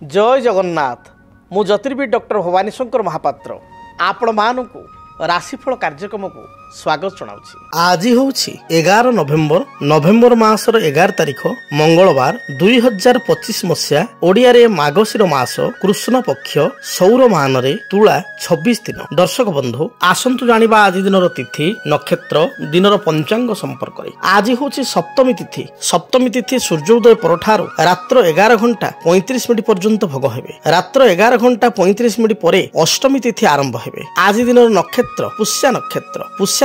जय जगन्नाथ मु ज्योतिर्विद डॉक्टर भवानी शंकर महापात्र आपण मानू राशिफल कार्यक्रम को स्वागत जनाऊँगी। आज हूँ 11 नवेम्बर मासर 11 तारिख मंगलवार 2025 मसीहा ओडिया रे मागशीर मास कृष्ण पक्ष सौर मान रे तुला 26 दिन। दर्शक बंधु आसंतु जानिबा आज दिनर तिथि नक्षत्र दिनर पंचांग संपर्क रे। आज हूँ सप्तमी तिथि सूर्योदय परठारु रात्र 11 घंटा 35 मिनिट पर्यंत भोग हेबे। रात्र 11 घंटा 35 मिनिट परे अष्टमी तिथि आरंभ हेबे। आज दिनर नक्षत्र पुष्या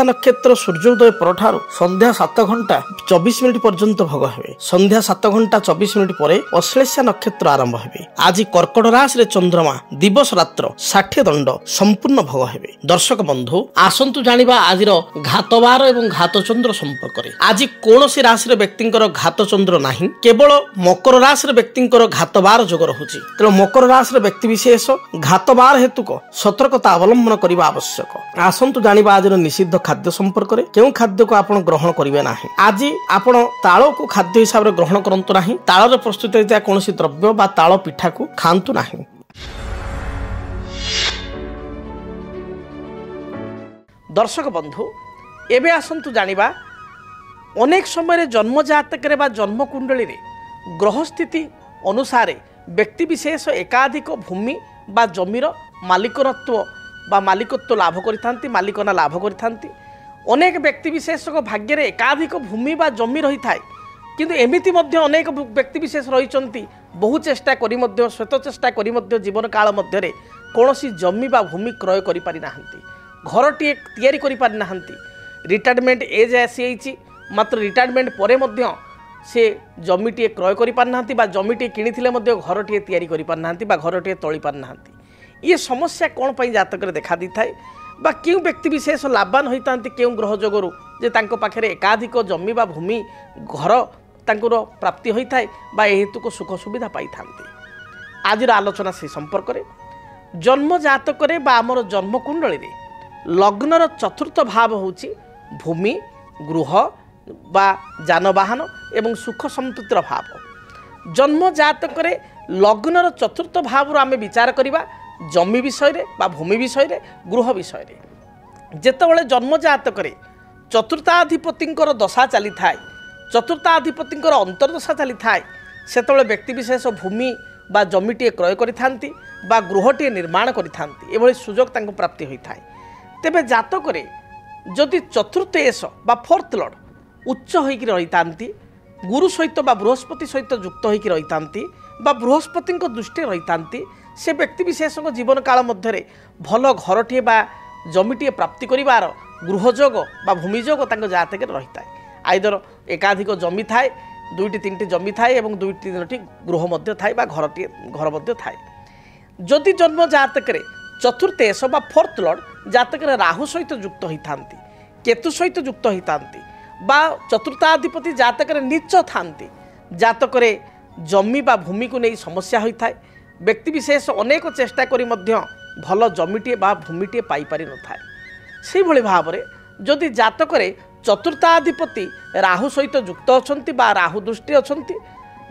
नक्षत्र सूर्योदय परठारु संध्या 7 घंटा 24 मिनिट पर्यंत भोग हेबे। संध्या 7 घंटा 24 मिनिट परे अश्लेषा नक्षत्र आरंभ हेबे। आज कर्कट राशि रे चंद्रमा दिवस रात्र 60 दंड संपूर्ण भोग हेबे। दर्शक बंधु आसंतु जानिबा आजिर घातवार एवं घातचंद्र संपर्क रे। आज कोनोसी राशि रे व्यक्तिंकर घातचंद्र नाही, केवल मकर राशि रे व्यक्तिंकर घातवार जोग रहुची। तेणु मकर राशि रे व्यक्ति विशेष घातवार हेतुक सतर्कता अवलंबन करबा आवश्यक। आसंतु जानिबा आजिर निषिद्ध खाद्य संपर्क रे। केउ खाद्य को आपण ग्रहण करिवे नाही। आज आपण ताଳ को खाद्य हिसाब रे ग्रहण करंतु नाही। ताळ रे प्रस्तुत होइता कोनोसी द्रव्य बा ताଳ पिठा को खांतु नाही। दर्शक बंधु एबे आसंतु जानिबा अनेक समय जन्म जातक रे बा जन्म कुंडली रे ग्रह स्थिति अनुसार व्यक्ति विशेष एकाधिक भूमि बा जमीर मालिकत्व बा मालिकत्व लाभ करिथांती, मालिकना लाभ करिथांती। अनेक व्यक्ति विशेष भाग्य रे एकाधिक भूमि बा जमी रही थाए, किंतु एमिति मध्य अनेक व्यक्ति विशेष रहिचंती बहु चेष्टा करी मध्य श्वेत चेष्टा करी मध्य जीवन काल मध्य रे कोनोसी जमी बा भूमि क्रय करि पारि नाहंती, घरटी तैयारी करि पारि नाहंती। रिटायरमेंट एज आसी मात्र रिटायरमेंट परे मध्य से जमीटी क्रय करि पारि नाहंती बा जमीटी किनिथिले मध्य घरटी तैयारी करि पारि नाहंती बा घरटी तोଳି पारि नाहंती। ये समस्या कौन पाई जातक देखा दी थाए बा क्यों व्यक्ति विशेष लाभवान होता क्यों ग्रह जोगरु जे तांको पाखरे एकाधिक जमी बा भूमि घर तांकुर प्राप्ति होता है बा हेतु को सुख सुविधा पाई थांती। आज आलोचना से संपर्क रे जन्म जातक रे बा आमर जन्म कुंडली रे लग्नर चतुर्थ भाव होची भूमि गृह बा जानवाहन एवं सुख संतृप्तिर भाव। जन्म जातक रे लग्नर चतुर्थ भाव आमे विचार करिबा जमी विषय बा भूमि विषय गृह विषय। जेतेबेले जन्म जातक चतुर्थाधिपतिंकर दशा चली थाए, चतुर्थाधिपतिंकर अंतर्दशा चली थाए, सेतेबेले व्यक्ति विशेष भूमि बा जमीटी क्रय करिथांती बा गृहटी निर्माण करिथांती। एभली सुजोग तांको प्राप्ति होइथाए। तेबे जातक रे जदि चतुर्थ एस बा फोर्थ लॉर्ड उच्च होइकि रहितांती, गुरु सहित बा बृहस्पति सहित युक्त होइकि रहितांती बा बृहस्पतिंक दृष्टि रहितांती, से व्यक्ति विशेष जीवन काल मध्य भल घरटे बा जमीटे प्राप्ति करिवार गृहजोग बा भूमिजोग जातक रही है। आइदर एकाधिक जमी थाए, 2-3टी जमी थाए और 2-3टी गृह मध्य थाए बा घर मध्य थाए। जदि जन्म जातक चतुर्थ एस बा फोर्थ लॉर्ड जातक राहु सहित युक्त होइथांती, केतु सहित युक्त होइथांती बा चतुर्थाधिपति जातक नीच थांती, जातक जमी बा भूमि को नहीं समस्या होता है। व्यक्ति विशेष अनेक चेष्टा करी मध्य भल जमीटे बा भूमिटे पाई पारि न थाए। से भली भाव रे जदि जातक चतुर्थाधिपति राहु सहित युक्त अछंती बा राहु दृष्टि अछंती,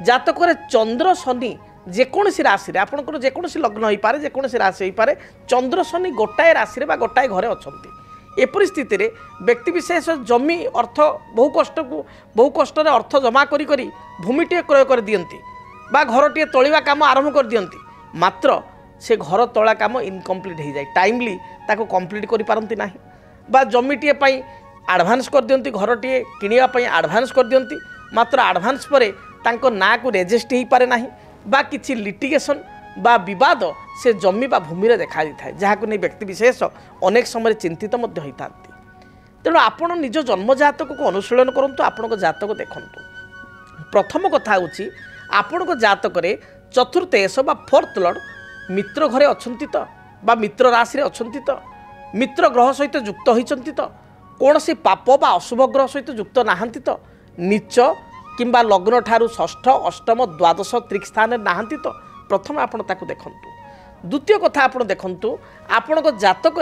जातक चंद्र शनि जेकोसी राशि आपंकर जेकोसी लग्न हो पारे, जेकोसी राशि हो पारे, चंद्र शनि गोटाए राशि बा गोटाए घरे अछंती। ए परिस्थिति रे व्यक्ति विशेष जमी अर्थ बहु कष्ट अर्थ जमा करी करी भूमिटे क्रय कर दियंती बा घरटे तोलिबा काम आरंभ कर दियंती, मात्र से घर तोला काम इनकम्प्लीट हो जाए, टाइमली ताको कंप्लीट करि पारंती नाही बा जमीटे पई एडवांस कर दियंती, घरटे किनिया पई एडवांस कर दियंती, मात्र एडवांस परे तांको ना को रेजिस्ट ही पारे नाही बा किछि लिटिगेशन बा विवाद से जमी बा भूमि रे देखा दी थाए, जहाको नै व्यक्ति विशेष अनेक समय चिंतित मध्य होइतांती। तेणु आपण निज जन्म जातक को अनुशीलन करंतु, आपणको जातक देखंतु। प्रथम कथा होछि आपणको जातक चतुर्थ एस बा फोर्थ लॉर्ड मित्र घरे अछंती तो बा मित्र राशि रे अछंती तो, मित्र ग्रह सहित युक्त होइचंती तो, कोनोसी पाप बा अशुभ ग्रह सहित युक्त नाहंती तो, नीच किंबा लग्न ठारू षष्ठ अष्टम द्वादश त्रिक स्थान नाहंती तो, प्रथम आपण ताकू देखंतु। द्वितीय कथा आपण देखंतु आपणको जातक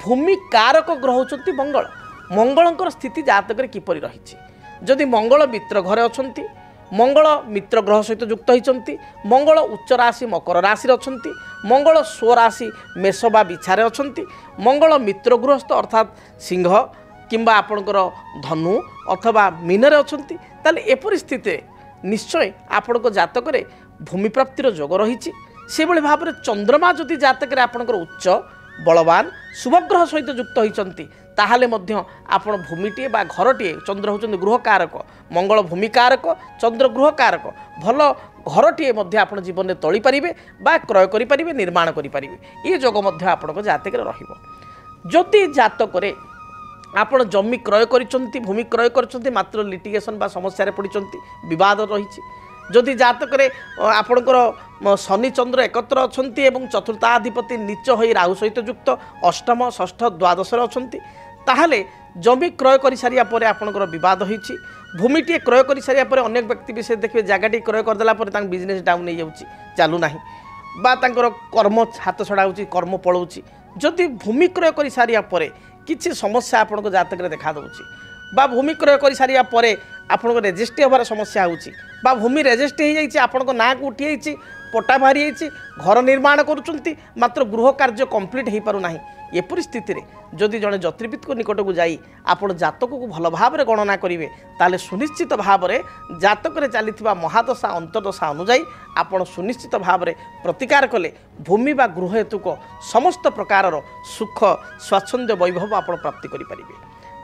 भूमि कारक ग्रह होचंती मंगल, मंगलंकर स्थिति जातक किपरि रहिछि। जदि मंगल मित्र घरे अछंती, मंगल मित्र ग्रह सहित युक्त होती मंगल उच्च राशि मकर राशि अच्छा मंगल स्वराशि मेष बा बिछारे अच्छा मंगल मित्र गृहस्थ अर्थात सिंह किंबा आपणकर धनु अथवा मीनरे अच्छा ताले एपरि स्थिति निश्चय आपण जातक भूमि प्राप्तिर जोग रही से भाव में चंद्रमा जदि जातक आपणकर उच्च बलवान शुभग्रह सहित युक्त होती ताहले मध्य आपण भूमिटे बा घरटे चंद्र होचंदी गृह कारक मंगल भूमि कारक चंद्र गृह कारक भल घरटे मध्य आपण जीवन में तोली पारिबे बा क्रय करि पारिबे निर्माण करि पारिबे ये जोग मध्य आपण जातक रहिबो। जदि जातक आपण जमी क्रय करिसंती भूमि क्रय करिसंती मात्र लिटिगेशन बा समस्या रे पडिसंती विवाद रहिछि जदि जातक आपणकर शनि चंद्र एकत्र अछंती एवं चतुर्थाधिपति नीच होई राहु सहित युक्त अष्टम षष्ठ द्वादश अछंती ताहले जमी क्रय कर सारिया परे आपणकर विवाद होईछि भूमिटी क्रय कर सारिया परे अनेक व्यक्ति विशेष देखिए जगहटी क्रय करदेला परे तांक बिजनेस डाउन हो जाउछि चालू नाही बा तांकर कर्म हाथ छड़ा होछि कर्म पळौछि जदि भूमि क्रय कर सारिया परे किछि समस्या आपणको जातक रे देखा दउछि बा भूमि क्रय कर सारिया परे आपणको रेजिस्ट्री होबार समस्या होछि बा भूमि रेजिस्ट्री हो जाइछि आपणको ना को उठी जाइछि पट्टा बाहरी जाइछि घर निर्माण करूछंती मात्र गृह कार्य कंप्लीट हो पारु नाही ए परिस्थिति रे जदि जड़े ज्योतिर्विद को निकट को जाई आपण जातक को भल भाव में गणना करेंगे ताले सुनिश्चित भाव में जातक रे चलीथिबा महादशा अंतर्दशा अनुजाई आपण सुनिश्चित भाव में प्रतिकार कले भूमि बा गृह हेतुक समस्त प्रकार सुख स्वाच्छंद्य वैभव आपण प्राप्ति करि परिबे।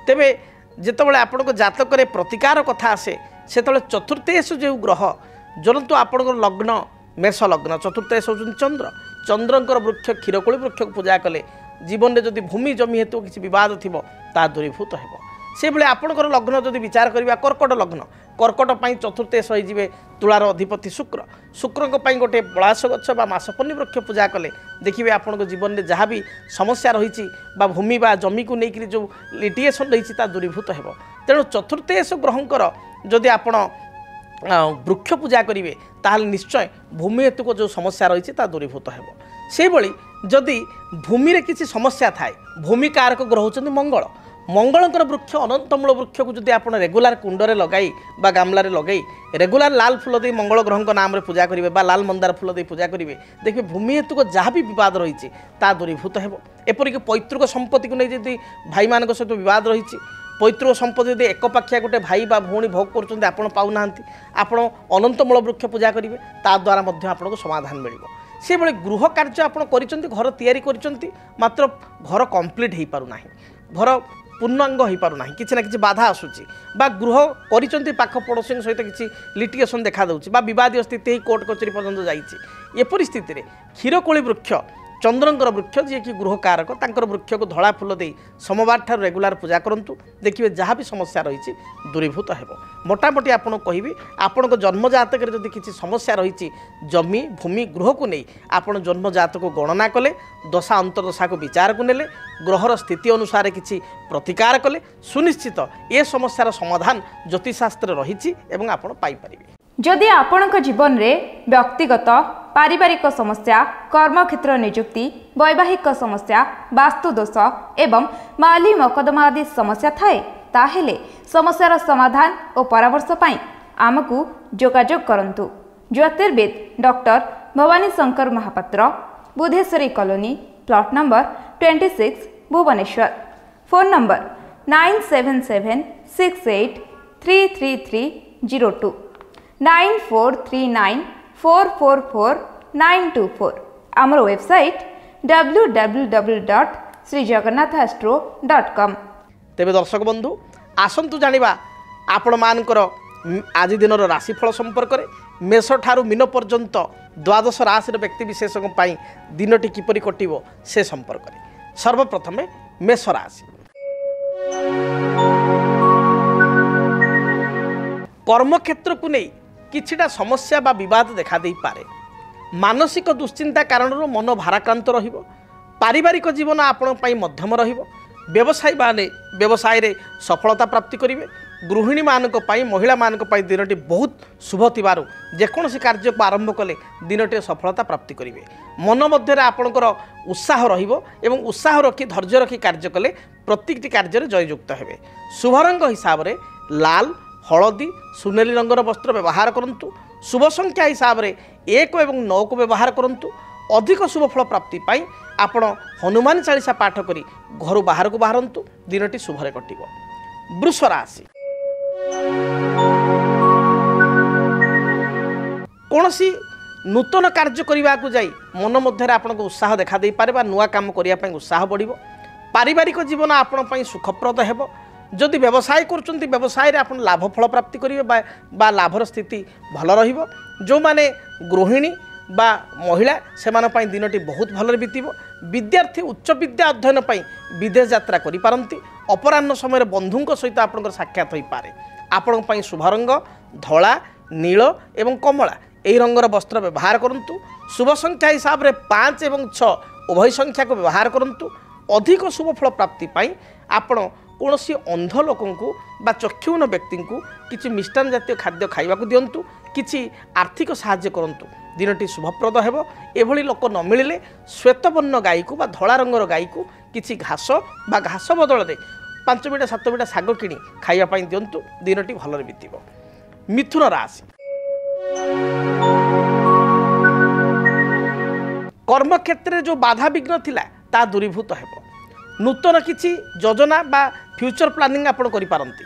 तेबे जेतबेले आपण जातक रे प्रतिकार कथा आसे सेतबेले चतुर्थेषु जो ग्रह जनतु आपण लग्न मेष लग्न चतुर्थेष होचुन चंद्र चंद्रंकर वृक्ष क्षीरकोली वृक्ष को पूजा कले जीवन में जदि भूमि जमी हेतु किसी बद थी दूरीभूत हो से भाई आपंकर लग्न जदि विचार करवा कर्कट लग्न कर्कट पर चतुर्थेश होइजिबे तुलार अधिपति शुक्र शुक्र गोटे पलाश गछ बा मासपन्नी वृक्ष पूजा कले देखिए आपन जीवन में जहाँ भी समस्या रही भूमि बा जमी को लेकर जो लिटिगेशन रही दूरीभूत हो तेणु चतुर्थेश ग्रहंकर जदि आपण वृक्ष पूजा करेंगे ताहले निश्चय भूमि हेतुक जो समस्या रही दूरीभूत हो से भली जदि भूमि रे किसी समस्या थाए भूमि कारक ग्रह होचंदी मंगल मंगलकर वृक्ष अनंतमूल वृक्ष को जदि आपण रेगुलार कुंडरे लगाई बा गामलारे लगाई रेगुलार लाल फूल दे मंगल ग्रह नाम रे पूजा करेंगे बा लाल मंदार फूल दे पूजा करेंगे देखिए भूमि हेतुक जहाँ भी विवाद रही दूरीभूत हो एपरिक पैतृक संपत्ति को नहीं जदि भाई मान सहित विवाद रही पैतृक संपत्ति यदि एकपाखिया गोटे भाई बा भौणी भोग कर आपण पाऊना आपण अनंतमूल वृक्ष पूजा करेंगे ता द्वारा आपको समाधान मिल से भाई गृह कार्य आपड़ कर घर तैयारी कर मात्र घर कंप्लीट हो पारना घर पूर्णांग हो पारना किसी ना कि बाधा आसूची बा गृह कर पाख पड़ोशी सहित किसी लिटिगेशन देखा दूसरी बद स्थिति कोर्ट कचेरी पर्यंत जाइए एपरी स्थिति में क्षीरकोली वृक्ष चंद्रंकर वृक्ष जी कि गृह कारक तांकर वृक्ष को धड़ा फूल दे सोमवार ठार रेगुलार पूजा करूँ देखिए जहाँ भी समस्या रही दूरीभूत हो मोटामोटी आपड़ कहि आपण जन्म जातक जदि किसी समस्या रही जमी भूमि गृह को नहीं आपण जन्म जातक को गणना कले दशा अंतर्दशा को विचार को नेले ग्रहर स्थिति अनुसार किसी प्रतिकार कले सुनिश्चित ए समस्यार समाधान ज्योतिषशास्त्र रही आपड़ पाइपर। जदि आपणक जीवन में व्यक्तिगत पारिवारिक समस्या कर्मक्षेत्र नियुक्ति वैवाहिक समस्या वास्तुदोष एवं माली मकदमा आदि समस्या थाए ताहेले समस्यार समाधान और परामर्श पाई आमको जोगाजोग करंतु। ज्योतिर्विद doctor Bhabani Shankar Mahapatra Budheswari colony plot number 26 Bhubaneswar phone number 9776833302 9439444924 आमर वेबसाइट www.srijagannathastro.com। तेबे दर्शक बंधु आसंतु जानिबा आपण मानकर आज दिन राशिफल संपर्क में मेष ठारू मीन पर्यंत द्वादश राशि व्यक्ति विशेष दिनटी किपरि कटिबो से संपर्क में सर्वप्रथम मेष राशि कर्मक्षेत्र को नहीं किछिटा समस्या बा विवाद देखा दे पारे मानसिक दुश्चिंता कारण मन भाराक्रांत रहिबो पारिवारिक जीवन आपण पई मध्यम रहिबो व्यवसायी माने व्यवसाय रे सफलता प्राप्ति करिवे गृहिणी मानक पई महिला मानक पई दिनटी बहुत शुभ थिबारु जेकोसी कार्य को आरंभ कले दिनटी सफलता प्राप्ति करिवे मन मध्य आपणकर उत्साह रहिबो एवं उत्साह रखी धैर्य रखी कार्य कले प्रत्येकटी कार्य जययुक्त हेबे शुभ रंग हिसाब रे लाल हलदी सुनेली रंगर वस्त्र व्यवहार करंतु। शुभ संख्या हिसाब से 1 और 9 को व्यवहार करंतु। अधिक शुभ फल प्राप्ति पाई आपण हनुमान चालीसा पाठ करी घर बाहर को बाहरंतु। दिनटी शुभरे कटिब। वृष राशि कौनसी नूतन कार्य करने को जाई मन मध्य आपको उत्साह देखा दे पारे नुआ काम करने उत्साह बढ़। पारिवारिक जीवन आपण सुखप्रद हेब। जदि व्यवसाय कर व्यवसाय आप लाभ फल प्राप्ति करेंगे बा लाभर स्थिति भल रहिबो। जो माने गृहिणी बा महिला से दिनटी बहुत भल बीतब। विद्यार्थी उच्च विद्या अध्ययन विदेश यात्रा करि पारंती। अपराह्न समय बंधुओं सहित आपंकर साक्षात हो पारे। आपण शुभ रंग धला नील एवं कमला यही रंगर वस्त्र व्यवहार करंतु। शुभ संख्या हिसाब से 5 और 6 उभय संख्या को व्यवहार करंतु। अधिक शुभ फल प्राप्ति पाई आपण कौन अंध लोक बा चक्षुहीन व्यक्ति को किसी मिष्टान जातीय खाद्य खाइबा दिंतु। किसी आर्थिक साहाय्य करंतु। दिनटी शुभप्रद हेब। एभली लोक न मिले श्वेतवर्ण गाई को बा धला रंगर गाई को किसी घास बा घास बदल दे 5 बिटा 7 बिटा शाग किणी खाइबा दिंतु। दिनटी भलरे बीतब। मिथुन राशि कर्म क्षेत्र जो बाधा विघ्न थिला ता दूरीभूत हेब। नूतन किसी योजना बा फ्यूचर प्लानिंग आपण करि पारंती।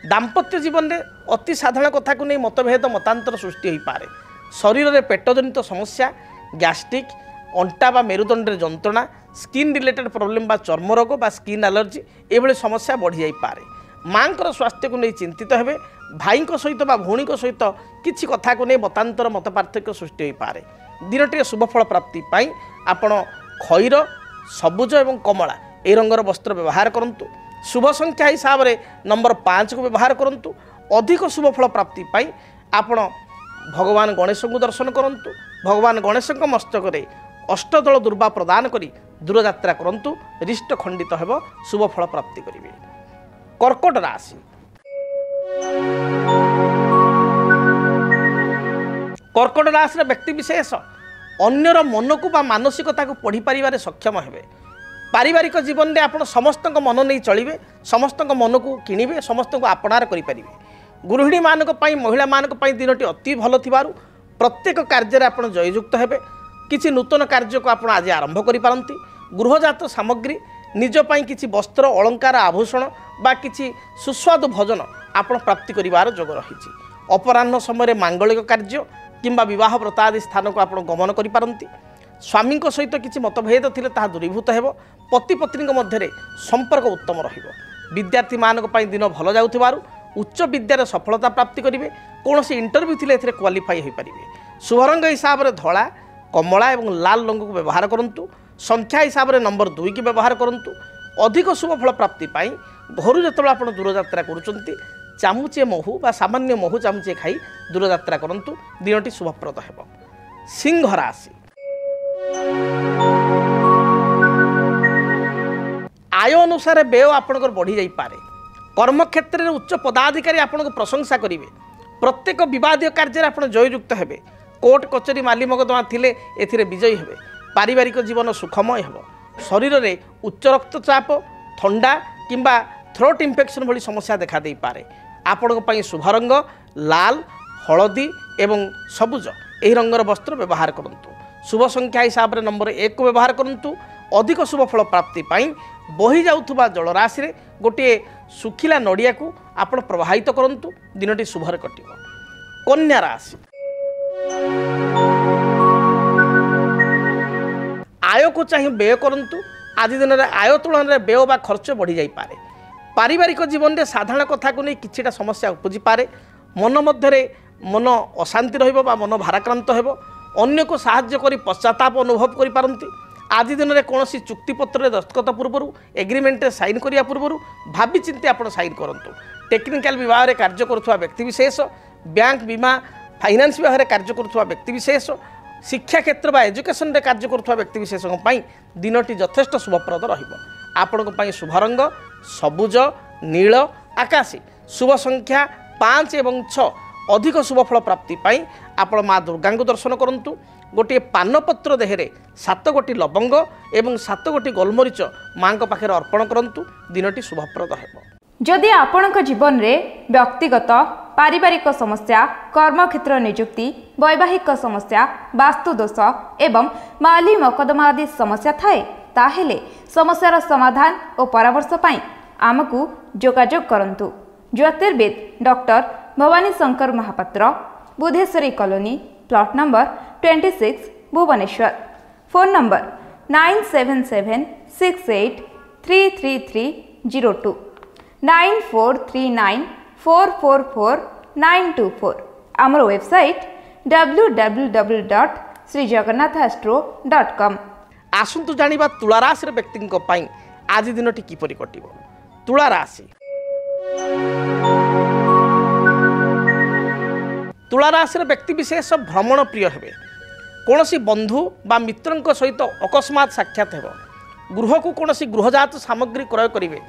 दाम्पत्य जीवन में अति साधारण कथा को नहीं मतभेद मतांतर सृष्टि हो पारे। शरीर में पेटजनित समस्या गैस्ट्रिक अंटा बा मेरुदंड जंत्रणा स्किन रिलेटेड प्रॉब्लम बा चर्म रोग बा स्किन एलर्जी एभली समस्या बढ़ी जाई पारे। मांकर स्वास्थ्य को नहीं चिंतित हेबे। भाई सहित बा भौणी सहित किसी कथा को नहीं मतांतर मत पार्थक्य सृष्टि हो पारे। दिनटी शुभफल प्राप्ति पाई आपण खैर सबुज एवं कमला ए रंगर वस्त्र व्यवहार करंतु। शुभ संख्या हिसाब से नंबर 5 को व्यवहार करंतु। अधिक शुभफल प्राप्ति पाई आपण भगवान गणेश को दर्शन करंतु। भगवान गणेश मस्तक रे अष्टदल दुर्वा प्रदान करी दूर यात्रा करंतु। रिष्ट खंडित हेब। शुभफल प्राप्ति करिवे। कर्कट राशि कर्कट राशि व्यक्ति विशेष अन्यर मन को बा मानसिकता को पढ़ी पारिबारे सक्षम हेबे। पारिवारिक जीवन में आप समस्त मन नहीं चलिए। समस्त मन को किणवे समस्त को आपणार करें। गृहिणी मान महिला मान दिनटी अति भल थिबारु प्रत्येक कार्य आप जययुक्त हेबे। किसी नूतन कार्य को आप आज आरंभ करिपारंती। गृहजात सामग्री निजपाई किसी वस्त्र अलंकार आभूषण बा किसी सुस्वादु भोजन आप प्राप्ति करिवार जोग रही। अपराह्न समय मांगलिक कार्य किंबा विवाह व्रत आदि स्थान को आप गमन करिपारंती। स्वामी सहित किसी मतभेद थिले ताहा दूरीभूत हेब। पति पत्नी मध्य संपर्क उत्तम रहिबो। विद्यार्थी मानक पई दिन भल जाउथिबारु उच्च विद्यार सफलता प्राप्ति करिवे। कोनोसी इंटरव्यू थिले एथिरे क्वालिफाई होई परिबे। शुभ रंग हिसाब से धला कमला एवं लाल रंग को व्यवहार करंतु। संख्या हिसाब से नंबर 2 की व्यवहार करंतु। अधिक शुभ फल प्राप्ति पाई घर जेतबेला आपण दूर यात्रा करूचंती चामुचे महू बा सामान्य महू चामुचे खाई दूर यात्रा करंतु। दिनटी शुभप्रद हेब। सिंह राशि आय अनुसार व्यय आपणकर बढ़ी जाई पारे। कर्म क्षेत्र में उच्च पदाधिकारी आपको प्रशंसा करेंगे। प्रत्येक विवादीय कार्य आप जययुक्त हेबे। कोर्ट कचेरी माली मकदमा थिले एथिरे विजयी हेबे। पारिवारिक जीवन सुखमय हेब। शरीर में उच्च रक्तचाप ठंडा किंबा थ्रोट इन्फेक्शन भली समस्या देखा दे पारे। आपण शुभ रंग लाल हलदी एवं सबुज यही रंगर वस्त्र व्यवहार करंतु। शुभ संख्या हिसाब से नंबर 1 को व्यवहार करंतु। अधिक शुभ फल प्राप्ति पाई बही जाउथुबा जलराशि रे गोटे सुखिला नड़िया को आपण प्रवाहित करंतु। दिनटी शुभरे कटिब। कन्या राशि आय को चाहिए व्यय करंतु। आज दिन में आय तुलन में व्यय बा खर्च बढ़ी जाई पारे। पारिवारिक जीवन में साधारण कथा को नहीं किछिटा समस्या उपजी पारे। मन मध्य मन अशांति रहिबो बा मन भाराक्रांत हेबो। अन्य को साहाय्य करी पश्चाताप अनुभव करि पारंती। आज दिन में कौन चुक्तिपत्र दस्तखत पूर्व एग्रीमेंट साइन करिया पूर्व भावी चिंती आप साइन करंतु। टेक्निकल विभाग में कार्य करुवा व्यक्तिविशेष बैंक बीमा फाइनान्स विभाग में कार्य करुवा व्यक्तिविशेष शिक्षा क्षेत्र बा एजुकेशन में कार्य करुवा व्यक्तिविशेष दिनटी यथेष्ट शुभप्रद रहिबो। आपण शुभ रंग सबुज नील आकाशी। शुभ संख्या 5 और 6। अधिक शुभफल प्राप्ति पाई आपण माँ दुर्गा को दर्शन करंतु। गोटे पानपत्र देहरे 7 गोटी लवंग एवं 7 गोटी गोलमरीच माँ पाखे अर्पण करंतु। दिनटी शुभप्रद हेब। जदि आपणक जीवन रे व्यक्तिगत पारिवारिक समस्या कर्मक्षेत्र नियुक्ति वैवाहिक समस्या वास्तुदोष एवं माली मकदमा आदि समस्या थाए ताहेले समस्यार समाधान और परामर्श पाई आमको जोगाजोग करंतु। ज्योतिर्विद doctor Bhabani Shankar Mahapatra, Budheswari colony, plot number 26, Bhubaneswar. Phone number 9776833302 9439444924। आमर वेबसाइट www.srijagannathastro.com। आसंतु जानिबा तुला राशि व्यक्ति आज दिनटी किपरि कटिब। तुला राशि तुला राशि व्यक्ति विशेष भ्रमण प्रिय हेबे। कौनसी बंधु बा मित्रंक सहित अकस्मात साक्षात हेब। गृह को कौनसी गृहजात सामग्री क्रय करेंगे।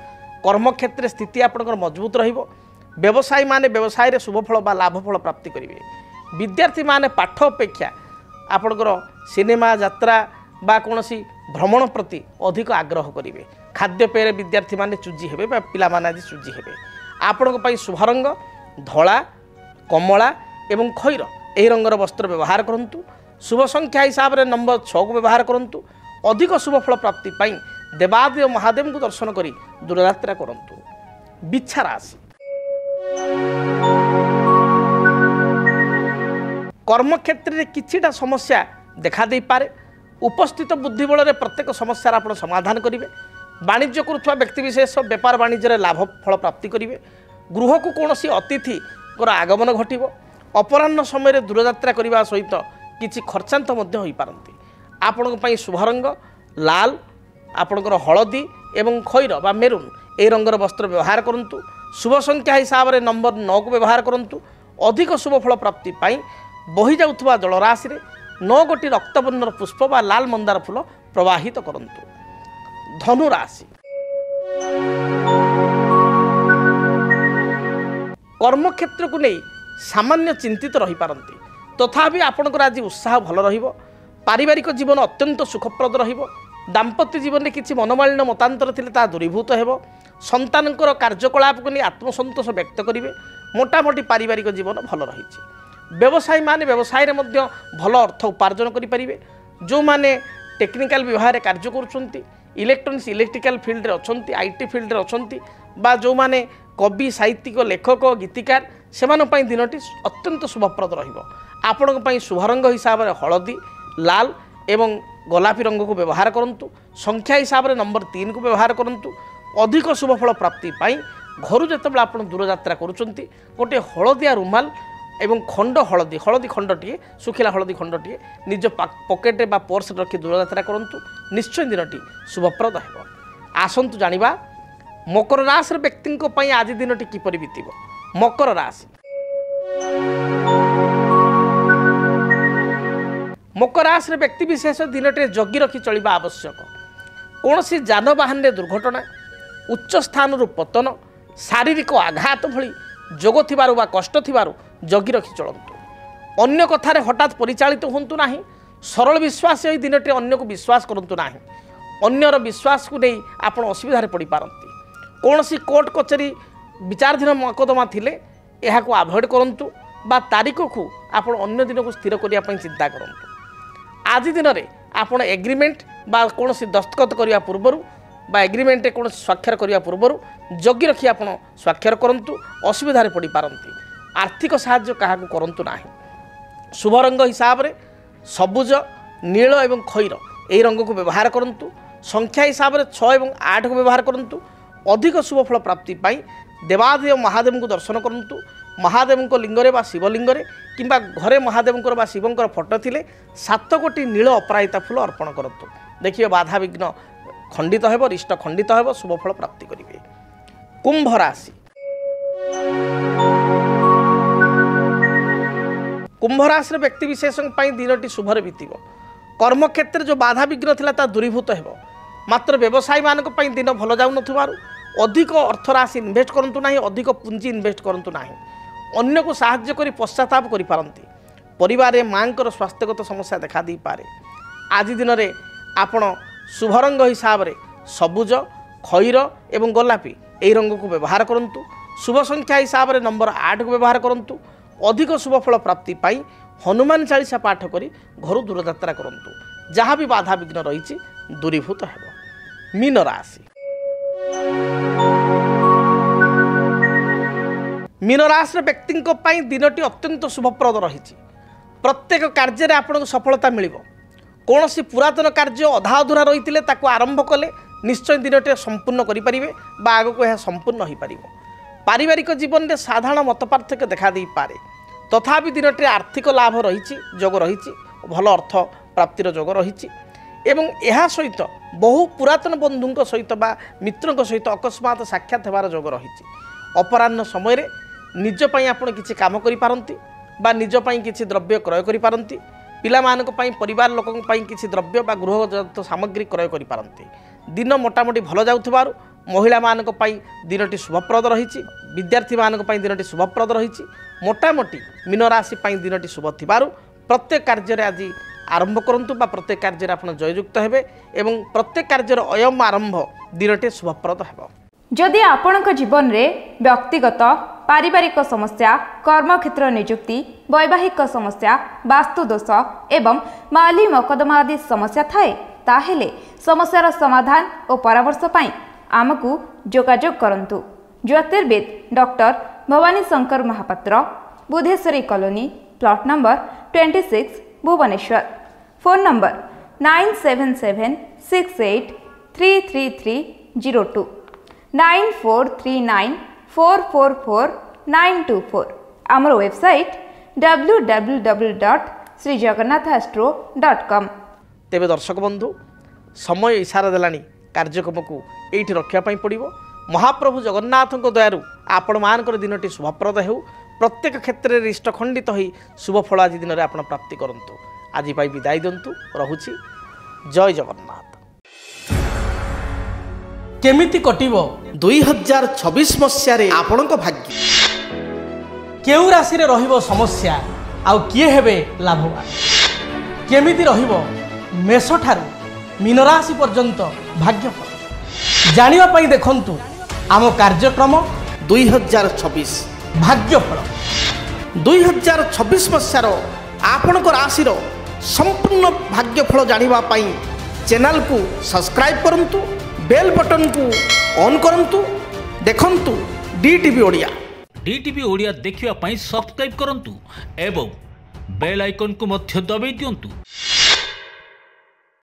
कर्मक्षेत्र स्थिति आपंकर मजबूत रहिबो। व्यवसायी माने व्यवसाय रे शुभफल बा लाभफल प्राप्ति करेंगे। विद्यार्थी माने पाठ अपेक्षा आपंकर सिनेमा यात्रा बा कौनसी भ्रमण प्रति अधिक आग्रह करेंगे। खाद्यपेय विद्यार्थी माने चूजी हेबे बा पिला माने आज चूजी हेबे। आपणक पई शुभ रंग धला, कमला एवं खैर एही रंगर वस्त्र व्यवहार करंतु। शुभ संख्या हिसाब से नंबर 6 को व्यवहार करंतु। अधिक शुभफल प्राप्ति पाई देवादेव महादेव को दर्शन करी दूरयात्रा करंतु। बिच्छा राशि कर्मक्षेत्र में किछिटा समस्या देखा दे पारे। उपस्थित बुद्धिबल रे प्रत्येक समस्या आप समाधान करेंगे। वाणिज्य करुवा व्यक्तिविशेष व्यापार वाणिज्य लाभ फल प्राप्ति करेंगे। गृह को कौन अतिथि आगमन घटव। अपराह्न समय दूरयात्रा करने सहित किछि खर्चांत हो पारती। आपण शुभ रंग लाल, आपणकर हलदी एवं खैर बा मेरून ए रंगर वस्त्र व्यवहार करंतु। शुभ संख्या हिसाब से नंबर 9 को व्यवहार करंतु। अधिक शुभफल प्राप्ति पाई बही जाउथबा जलराशि रे 9 गोटी रक्तवर्णर पुष्प बा लाल मंदार फूल प्रवाहित करंतु। धनु राशि कर्मक्षेत्र को नहीं सामान्य चिंतित रही पारती। तथापि आपणकर आज उत्साह भल रहिबो। पारिवारिक जीवन अत्यंत सुखप्रद रहिबो। दाम्पत्य जीवन में किसी मनमालिन्य मतांतर थिले ता दूरीभूत हेबो। संतानकर कार्यकलाप को नहीं आत्मसंतोष व्यक्त करेंगे। मोटामोटी पारिवारिक जीवन भल रही। व्यवसायी माने व्यवसाय रे मध्य भल अर्थ उपार्जन करें। जो माने टेक्निकल विभाग में कार्य करुछंती, इलेक्ट्रोनिक्स इलेक्ट्रिकल फील्ड रे अछंती, आईटी फील्ड रे अछंती बा जो माने कवि साहित्यिक लेखक गीतिकार सेमानन पई दिनटी अत्यंत शुभप्रद रहिबो। आपणक पई शुभ रंग हिसाब से हलदी, लाल एवं गोलापी रंग को व्यवहार करंतु। संख्या हिसाब से नंबर 3 को व्यवहार करंतु। अधिक शुभफल प्राप्ति पाई घर जेतेबेले आपण दूरयात्रा करुछंती गोटे हलदिया रुमाल एवं खंड हलदी खंडटीए सुखिला हलदी खंडटीए निज पकेटे बा पर्स रखी दूरयात्रा करंतु। निश्चय दिनटी शुभप्रद हेबो। आसंतु जानिबा मकर राशि व्यक्ति आज दिनटी किपरि बीतिबो। मकर राशि मकर राशि व्यक्ति विशेष दिनटे जगी रखी चलवा आवश्यक। कौन सी जानवाहन दुर्घटना, उच्च स्थान पतन, शारीरिक आघात भली जोग थिबारु बा कष्ट थिबारु जगी रखी चलतु। अन्य कथार हठात परिचालित होंतु नाही। सरल विश्वास यही दिनटे अन्य को विश्वास करंतु नाही। अन्यर विश्वास को नहीं आपण असुविधार पड़ पारती। कौन सी कोर्ट कचेरी विचाराधीन मकदमा थिले यह को अवॉइड करंतु बा तारीख को आपण अन्य दिन को स्थिर करिया पई चिंता करंतु। आज दिन में आपण एग्रीमेंट बा कौन सी दस्तखत करने पूर्वर बा एग्रीमेंट कौन स्वाक्षर करने पूर्वर जगी रखी आपण स्वाक्षर करंतु। असुविधार पड़ पारती। आर्थिक साहाय्य क्या करंतु नाही। शुभ रंग हिसाब से सबुज, नील एवं खैर यही रंग को व्यवहार करंतु। संख्या हिसाब से 6 और 8 को व्यवहार करंतु। अधिक शुभफल प्राप्ति पाई देवादेव महादेव को दर्शन करंतु। महादेव लिंगरे बा शिवलिंगरे किंबा घरे महादेव बा शिवंकर फोटो थिले 7 गोटी नील अपराजिता फूल अर्पण करंतु। देखिए बाधा विघ्न खंडित हेब, रिष्ट खंडित हेब, शुभफल प्राप्ति करेंगे। कुंभ राशि कुंभ राशि व्यक्ति विशेष दिनटी शुभरे बीतब। कर्मक्षेत्र जो बाधा विघ्न थिला ता दूरीभूत हेब। मात्र व्यवसायी मानक पई दिन भल जाउ नथुबारु अधिक अर्थ राशि इन्वेस्ट करंतु नाही। अधिक पुंजी इन्वेस्ट करंतु नाही। अन्य को साहाय्य करी पश्चाताप करि पारंती। परिवार में मां स्वास्थ्यगत समस्या देखा दी पारे। आज दिन में आपण शुभ रंग हिसाब से सबुज, खैर एवं गोलापी यही रंग को व्यवहार करंतु। शुभ संख्या हिसाब से नंबर 8 को व्यवहार करूँ। अधिक शुभफल प्राप्ति पाई हनुमान चालीसा पाठ करी घर दूरयात्रा करूँ। जहाँ भी बाधा विघ्न रही दूरीभूत हो। मीन राशि मीन राशि व्यक्ति दिनटी अत्यंत शुभप्रद रही। प्रत्येक कार्य आपको सफलता मिल। कौन सी पुरातन कार्य अधा अधूरा रही आरंभ कले निश्चय दिनटे संपूर्ण करें आग को यह संपूर्ण हो पार। पारिवारिक जीवन में साधारण मत पार्थक्य देखा दे पारे तथापि दिनटे आर्थिक लाभ रही जोग रही भल अर्थ प्राप्तिर जोग रही एवं यह सहित बहु पुरातन बंधु सहित बा मित्रों सहित अकस्मात साक्षात होवार जोग रही। अपराह्न समय निजपाई आपण किसी काम करिपारंती बा निजपाई किसी द्रव्य क्रय करिपारंती। पिलामानक पाई परिवार लोकन पाई किसी द्रव्य बा गृहजात सामग्री क्रय करिपारंती। दिन मोटामोटी भल जाउथबारु महिला मानक पाई दिनटी शुभप्रद रही। विद्यार्थी मानक पाई दिनटी शुभप्रद रही। मोटामोटी मीन राशि पाई दिनटी शुभ थिबारु प्रत्येक कार्य आज आरंभ करंतु बा प्रत्येक कार्य आपण जययुक्त हेबे एवं प्रत्येक कार्य अयम आरंभ दिनटे शुभप्रद हेबो। जदि आपणक जीवन रे व्यक्तिगत पारिवारिक समस्या कर्मक्षेत्र नियुक्ति वैवाहिक समस्या वास्तुदोष एवं माली मकदमा आदि समस्या थाए ताहेले समस्यार समाधान और परामर्श पाई आमकु जोगाजोग करंतु। ज्योतिर्विद doctor Bhabani Shankar Mahapatra, Budheswari colony, plot number 26, Bhubaneswar. Phone number 9776833302 9439444924। आमर वेबसाइट www.srijagannathastro.com। तेबे दर्शक बंधु समय इशारा देलानी कार्यक्रम को एठी रखिया पड़ो। महाप्रभु जगन्नाथ दयारु आपण मानकर दिनटी शुभप्रद हो। प्रत्येक क्षेत्र में इष्टखंडित हो शुभफल आज दिन में आप प्राप्ति करंतु। आज विदाय दिंतु रहुछि। जय जगन्नाथ। केमिति कटिबो 2026 मसीह आपणक भाग्य। केउ राशि रे रहिबो समस्या आउ किए हेबे लाभवान। केमिति रहिबो मेष ठारू मीन राशि पर्यंत भाग्यफल जानिबा पई देखंतु आम कार्यक्रम 2026 भाग्यफल। 2026 मसीहार आपणक राशि संपूर्ण भाग्यफल जानिबा पई चैनल को सब्सक्राइब करंतु, बेल बटन को ऑन करंतु। देखंतु डीटीवी ओडिया। डीटीवी ओडिया देखिवा पई सब्सक्राइब करंतु एवं बेल आइकन को मध्य दबाई दियंतु।